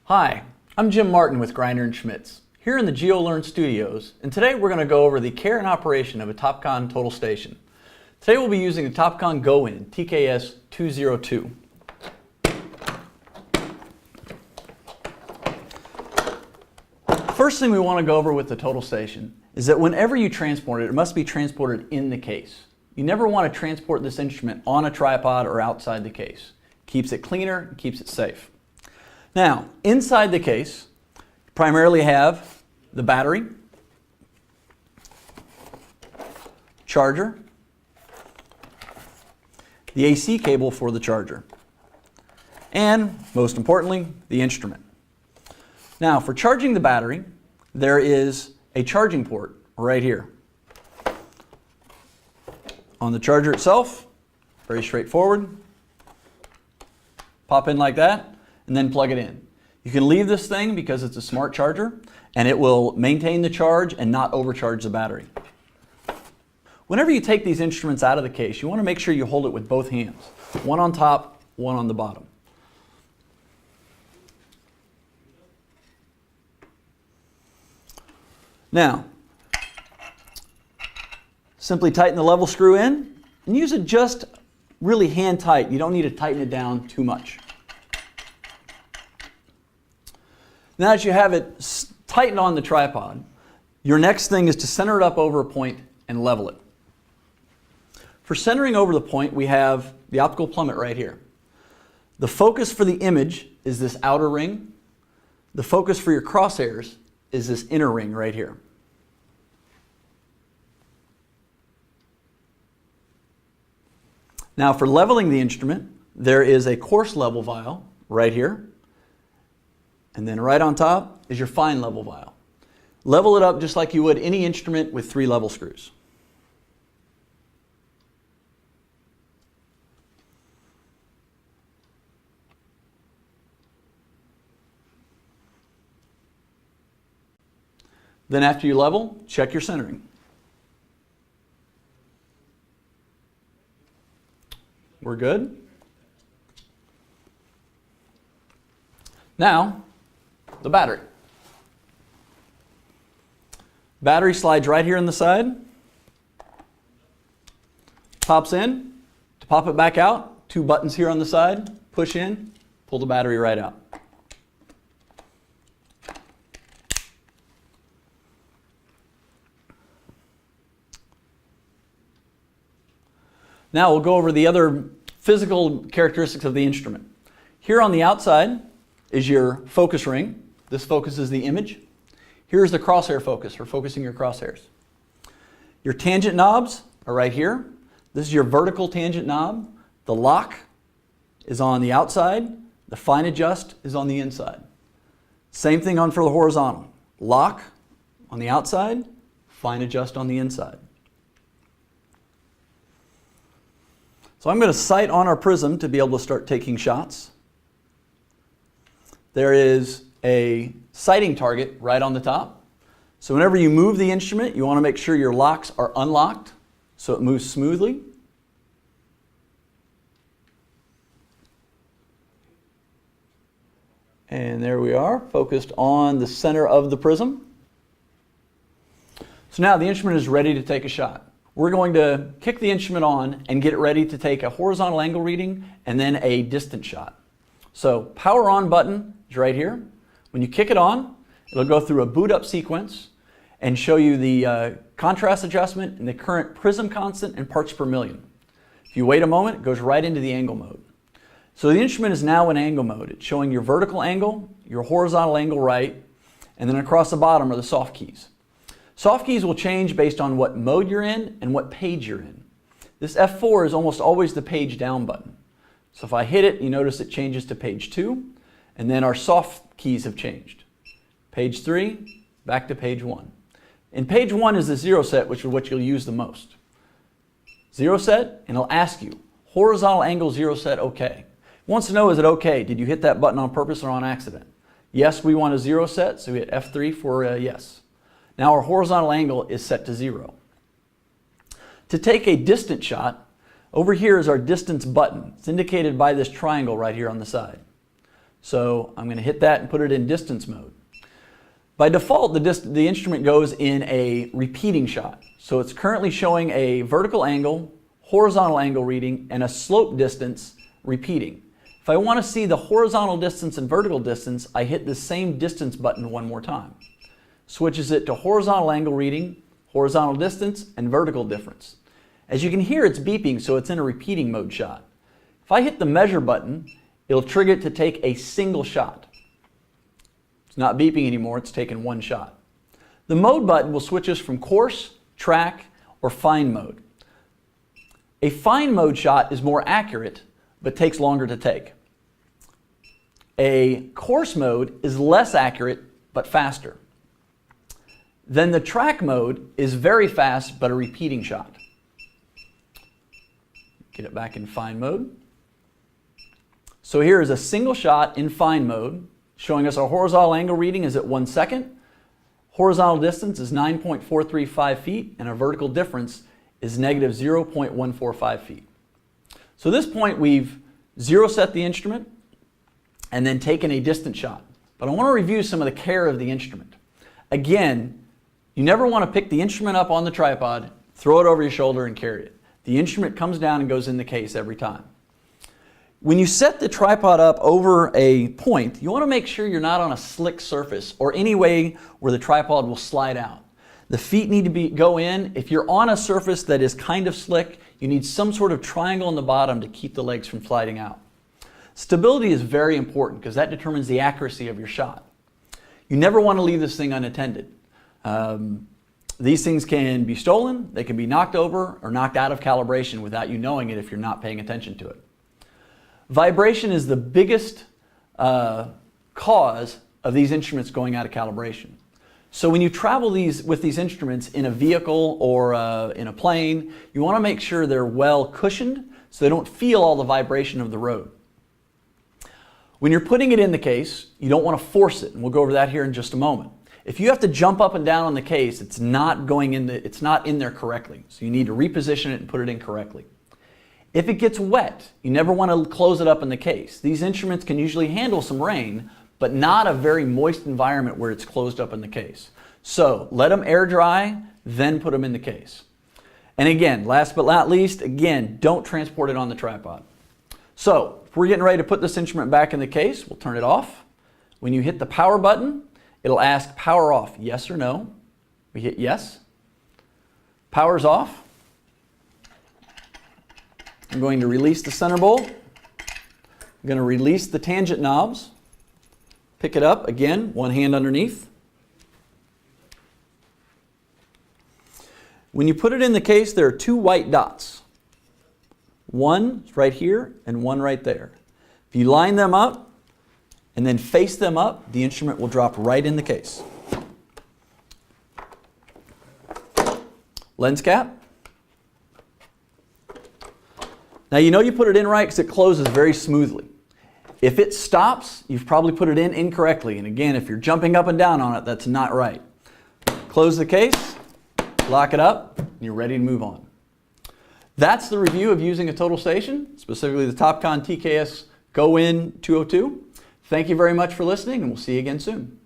Hi, I'm Jim Martin with Grinder & Schmitz, here in the GeoLearn studios, and today we're going to go over the care and operation of a Topcon total station. Today we'll be using the Topcon Gowin TKS-202. First thing we want to go over with the total station is that whenever you transport it, it must be transported in the case. You never want to transport this instrument on a tripod or outside the case. Keeps it cleaner, and keeps it safe. Now, inside the case, you primarily have the battery, charger, the AC cable for the charger, and most importantly, the instrument. Now, for charging the battery, there is a charging port right here. On the charger itself, very straightforward. Pop in like that, and then plug it in. You can leave this thing because it's a smart charger, and it will maintain the charge and not overcharge the battery. Whenever you take these instruments out of the case, you want to make sure you hold it with both hands. One on top, one on the bottom. Now, simply tighten the level screw in and use it just really hand tight. You don't need to tighten it down too much. Now that you have it tightened on the tripod, your next thing is to center it up over a point and level it. For centering over the point, we have the optical plummet right here. The focus for the image is this outer ring. The focus for your crosshairs is this inner ring right here. Now for leveling the instrument, there is a coarse level vial right here. And then right on top is your fine level vial. Level it up just like you would any instrument with 3 level screws. Then after you level, check your centering. We're good. Now, the battery. Battery slides right here on the side. Pops in. To pop it back out, 2 buttons here on the side. Push in, pull the battery right out. Now we'll go over the other physical characteristics of the instrument. Here on the outside is your focus ring. This focuses the image. Here's the crosshair focus for focusing your crosshairs. Your tangent knobs are right here. This is your vertical tangent knob. The lock is on the outside. The fine adjust is on the inside. Same thing on for the horizontal. Lock on the outside, fine adjust on the inside. So I'm going to sight on our prism to be able to start taking shots. There is a sighting target right on the top. So whenever you move the instrument, you want to make sure your locks are unlocked so it moves smoothly. And there we are, focused on the center of the prism. So now the instrument is ready to take a shot. We're going to kick the instrument on and get it ready to take a horizontal angle reading and then a distance shot. So power on button is right here. When you kick it on, it'll go through a boot up sequence and show you the contrast adjustment and the current prism constant and parts per million. If you wait a moment, it goes right into the angle mode. So the instrument is now in angle mode. It's showing your vertical angle, your horizontal angle right, and then across the bottom are the soft keys. Soft keys will change based on what mode you're in and what page you're in. This F4 is almost always the page down button. So if I hit it, you notice it changes to page 2, and then our soft keys have changed. Page 3, back to page 1. And page 1 is the 0 set, which is what you'll use the most. 0 set, and it'll ask you, horizontal angle 0 set okay. It wants to know, is it okay? Did you hit that button on purpose or on accident? Yes, we want a 0 set, so we hit F3 for yes. Now our horizontal angle is set to 0. To take a distant shot, over here is our distance button. It's indicated by this triangle right here on the side. So I'm going to hit that and put it in distance mode. By default, the instrument goes in a repeating shot. So it's currently showing a vertical angle, horizontal angle reading, and a slope distance repeating. If I want to see the horizontal distance and vertical distance, I hit the same distance button one more time. Switches it to horizontal angle reading, horizontal distance, and vertical difference. As you can hear, it's beeping, so it's in a repeating mode shot. If I hit the measure button, it'll trigger it to take a single shot. It's not beeping anymore, it's taken one shot. The mode button will switch us from coarse, track, or fine mode. A fine mode shot is more accurate, but takes longer to take. A coarse mode is less accurate, but faster. Then the track mode is very fast, but a repeating shot. Get it back in fine mode. So here is a single shot in fine mode, showing us our horizontal angle reading is at 1 second. Horizontal distance is 9.435 feet, and our vertical difference is negative 0.145 feet. So at this point, we've zero set the instrument and then taken a distant shot. But I want to review some of the care of the instrument. Again, you never want to pick the instrument up on the tripod, throw it over your shoulder, and carry it. The instrument comes down and goes in the case every time. When you set the tripod up over a point, you want to make sure you're not on a slick surface or any way where the tripod will slide out. The feet need to go in. If you're on a surface that is kind of slick, you need some sort of triangle on the bottom to keep the legs from sliding out. Stability is very important because that determines the accuracy of your shot. You never want to leave this thing unattended. These things can be stolen, they can be knocked over or knocked out of calibration without you knowing it if you're not paying attention to it. Vibration is the biggest cause of these instruments going out of calibration. So when you travel with these instruments in a vehicle or in a plane, you want to make sure they're well cushioned so they don't feel all the vibration of the road. When you're putting it in the case, you don't want to force it, and we'll go over that here in just a moment. If you have to jump up and down on the case, it's not in there correctly. So you need to reposition it and put it in correctly. If it gets wet, you never want to close it up in the case. These instruments can usually handle some rain, but not a very moist environment where it's closed up in the case. So let them air dry, then put them in the case. And again, last but not least, again, don't transport it on the tripod. So if we're getting ready to put this instrument back in the case, we'll turn it off. When you hit the power button, it'll ask power off, yes or no. We hit yes. Power's off. I'm going to release the center bolt. I'm going to release the tangent knobs. Pick it up, again, one hand underneath. When you put it in the case, there are two white dots. One is right here and one right there. If you line them up and then face them up, the instrument will drop right in the case. Lens cap. Now you know you put it in right because it closes very smoothly. If it stops, you've probably put it in incorrectly. And again, if you're jumping up and down on it, that's not right. Close the case, lock it up, and you're ready to move on. That's the review of using a total station, specifically the Topcon TKS Gowin 202. Thank you very much for listening, and we'll see you again soon.